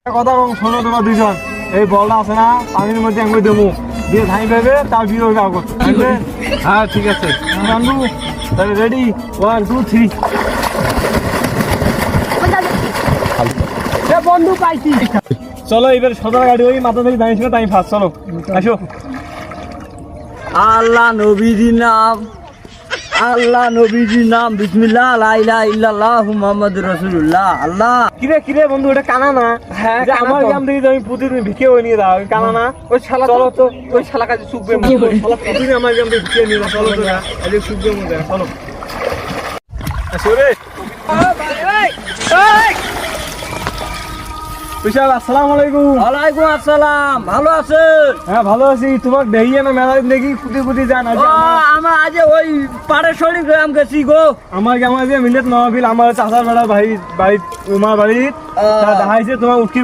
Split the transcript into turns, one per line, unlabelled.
কথা শোনো তোমরা দুজন, এই বলটা আছে না পানির মধ্যে আমি দেবো দিয়ে ধাই পাবে তার বিয়ে হবে। হ্যাঁ ঠিক আছে বন্ধু, তাহলে রেডি 1 2 3।
বন্ধু পাইছি।
চলো এবার সদর গাড়ি ওই মাথা থেকে দাঁড়িয়েছিল তাই ফার্স্ট, চলো আসো।
আল্লাহ নবীজির নাম, আল্লাহ নবীজির নাম, বিসমিল্লাহ লা ইলাহা ইল্লাল্লাহ মুহাম্মাদুর রাসূলুল্লাহ। আল্লাহ
কিরে বন্ধু, এটা কানা না?
হ্যাঁ,
যে
কানা
আমার
তো।
গ্রাম থেকে আমি প্রতিদিন ভিক্ষে হয়ে নিয়ে দাও, কানা না?
ওই শালা
চলো তো,
ওই শালা কাছে চুপবে
শালা প্রতিদিন আমার গ্রাম থেকে ভিক্ষে নিয়ে দাও, চলো তো আজকে সুখের মধ্যে চলো আসো রে। বিশাল আসসালামু আলাইকুম।
ওয়ালাইকুম আসসালাম। ভালো আছেন?
হ্যাঁ ভালো আছি, তোমার দেখিয়ে না মেলা দেখি কুটি যান।
ও আমরা আজ ওই পাড়েশ্বরী গ্রাম গেছি গো।
আমার গ্রামে যে মিলেত নহবিল আমার চাচার বেড়ার বাড়ি উমার বাড়ি দেখাইছে তোমার উঠকি